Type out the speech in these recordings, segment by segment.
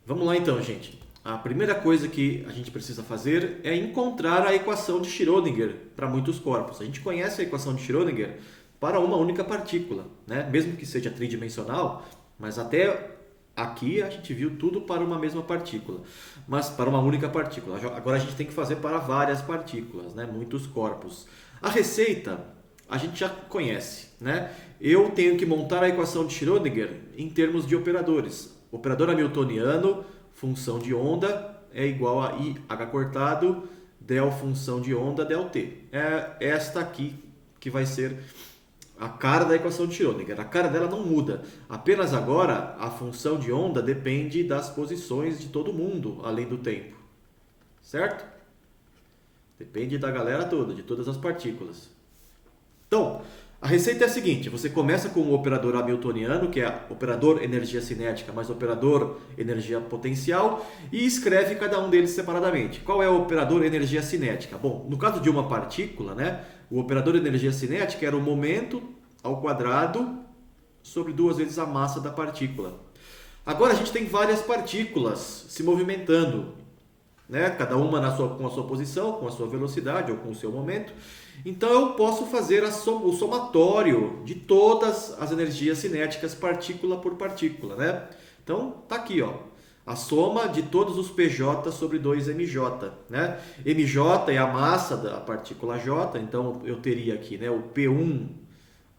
Vamos lá então, gente. A primeira coisa que a gente precisa fazer é encontrar a equação de Schrödinger para muitos corpos. A gente conhece a equação de Schrödinger para uma única partícula, né? Mesmo que seja tridimensional, mas até aqui a gente viu tudo para uma mesma partícula, mas para uma única partícula. Agora a gente tem que fazer para várias partículas, né? Muitos corpos. A receita a gente já conhece, né? Eu tenho que montar a equação de Schrödinger em termos de operadores. Operador hamiltoniano, função de onda é igual a IH cortado, del função de onda, del t. É esta aqui que vai ser a cara da equação de Schrödinger. A cara dela não muda. Apenas agora a função de onda depende das posições de todo mundo, além do tempo. Certo? Depende da galera toda, de todas as partículas. Então, a receita é a seguinte: você começa com o operador hamiltoniano, que é operador energia cinética mais operador energia potencial, e escreve cada um deles separadamente. Qual é o operador energia cinética? Bom, no caso de uma partícula, né, o operador energia cinética era o momento ao quadrado sobre 2 vezes a massa da partícula. Agora a gente tem várias partículas se movimentando, né, cada uma com a sua posição, com a sua velocidade ou com o seu momento. Então eu posso fazer o somatório de todas as energias cinéticas partícula por partícula, né? Então tá aqui, ó, a soma de todos os PJ sobre 2mj, né? mj é a massa da partícula J, então eu teria aqui, né, o P1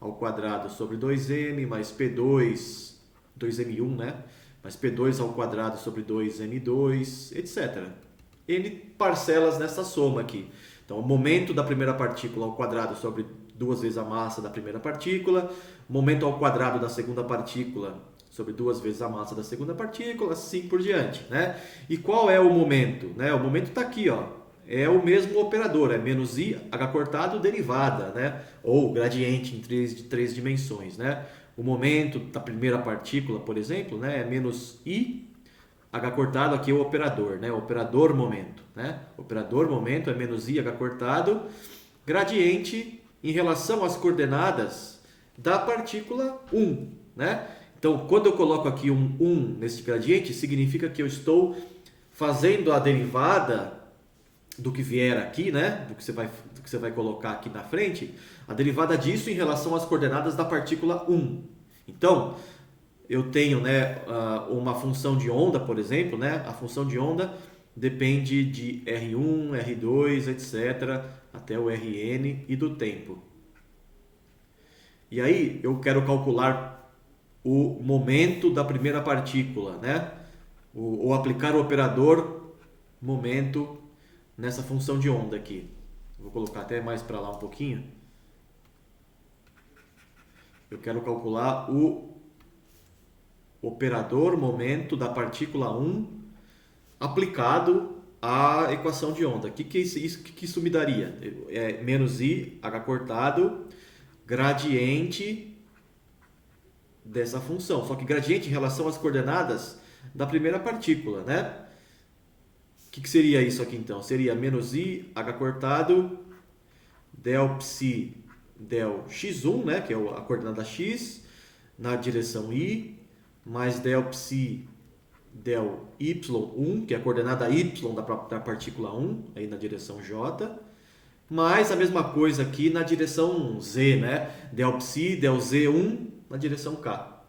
ao quadrado sobre 2m mais P2, 2m1, né? Mais P2 ao quadrado sobre 2m2, etc. N parcelas nessa soma aqui. Então, o momento da primeira partícula ao quadrado sobre 2 vezes a massa da primeira partícula, momento ao quadrado da segunda partícula sobre 2 vezes a massa da segunda partícula, assim por diante, né? E qual é o momento? Né? O momento está aqui, ó. É o mesmo operador, é menos i, h cortado, derivada, né? Ou gradiente em 3 dimensões, né? O momento da primeira partícula, por exemplo, né? É menos i, h cortado aqui é o operador, né? O operador momento, né? Operador momento é menos i, h cortado, gradiente em relação às coordenadas da partícula 1, né? Então, quando eu coloco aqui um 1 nesse gradiente, significa que eu estou fazendo a derivada do que vier aqui, né? Do que você vai colocar aqui na frente, a derivada disso em relação às coordenadas da partícula 1. Então, eu tenho, né, uma função de onda, por exemplo, né? A função de onda depende de R1, R2, etc., até o Rn e do tempo. E aí eu quero calcular o momento da primeira partícula, né? Ou aplicar o operador momento nessa função de onda aqui. Vou colocar até mais para lá um pouquinho. Eu quero calcular o operador momento da partícula 1 aplicado à equação de onda. O que isso me daria? É menos i, h cortado, gradiente dessa função. Só que gradiente em relação às coordenadas da primeira partícula, né? O que seria isso aqui então? Seria menos i, h cortado, del psi, del x1, né? Que é a coordenada x, na direção i, mais del psi del y1, que é a coordenada y da partícula 1, aí na direção j, mais a mesma coisa aqui na direção z, né? Del psi del z1 na direção k.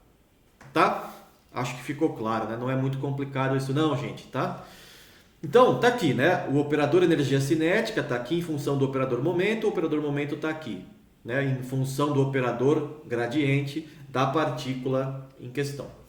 Tá? Acho que ficou claro, né? Não é muito complicado isso não, gente, tá? Então, tá aqui, né? O operador energia cinética tá aqui em função do operador momento, o operador momento tá aqui, né? Em função do operador gradiente da partícula em questão.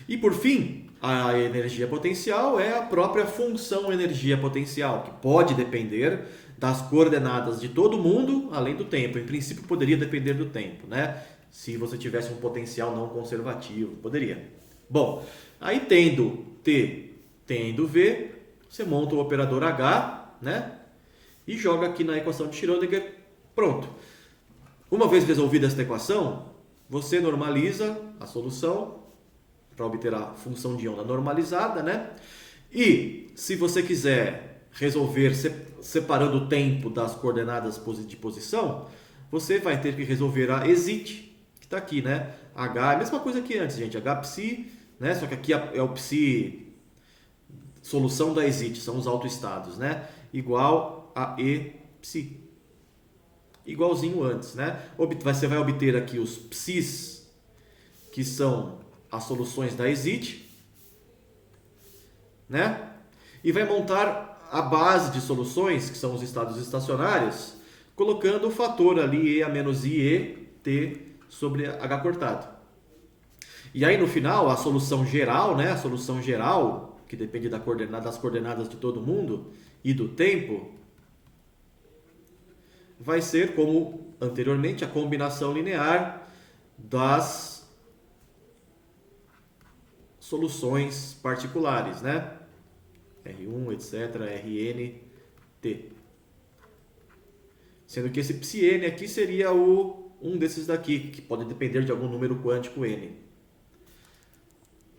E por fim, a energia potencial é a própria função energia potencial, que pode depender das coordenadas de todo mundo, além do tempo. Em princípio, poderia depender do tempo, né? Se você tivesse um potencial não conservativo, poderia. Bom, aí tendo T, tendo V, você monta o operador H, né? E joga aqui na equação de Schrödinger. Pronto. Uma vez resolvida esta equação, você normaliza a solução para obter a função de onda normalizada, né? E se você quiser resolver separando o tempo das coordenadas de posição, você vai ter que resolver a exit, que está aqui, né? H é a mesma coisa que antes, gente. H psi né? Só que aqui é o psi, solução da exit, são os autoestados, né? Igual a E psi. Igualzinho antes, né? Você vai obter aqui os psis, que são as soluções da exit, né? E vai montar a base de soluções, que são os estados estacionários, colocando o fator ali E a menos IE T sobre H cortado. E aí no final, a solução geral, né? A solução geral, que depende das coordenadas de todo mundo e do tempo, vai ser, como anteriormente, a combinação linear das soluções particulares, né? R1, etc., Rn, T. Sendo que esse psi-n aqui seria um desses daqui, que pode depender de algum número quântico n.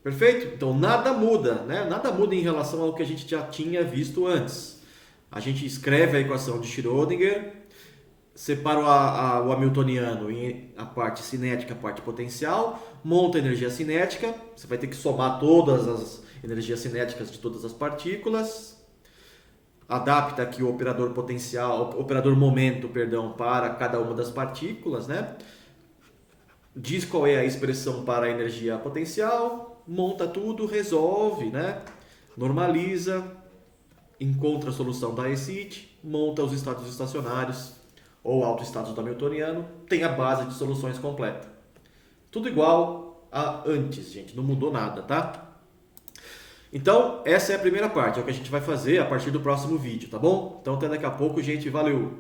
Perfeito? Então nada muda, né? Nada muda em relação ao que a gente já tinha visto antes. A gente escreve a equação de Schrödinger, separa o hamiltoniano em a parte cinética, a parte potencial, monta a energia cinética, você vai ter que somar todas as energias cinéticas de todas as partículas, adapta aqui o operador potencial, operador momento, perdão, para cada uma das partículas, né? Diz qual é a expressão para a energia potencial, monta tudo, resolve, né? Normaliza, encontra a solução da exit, monta os estados estacionários ou autoestados do hamiltoniano, tem a base de soluções completa. Tudo igual a antes, gente, não mudou nada, tá? Então, essa é a primeira parte, é o que a gente vai fazer a partir do próximo vídeo, tá bom? Então, até daqui a pouco, gente, valeu!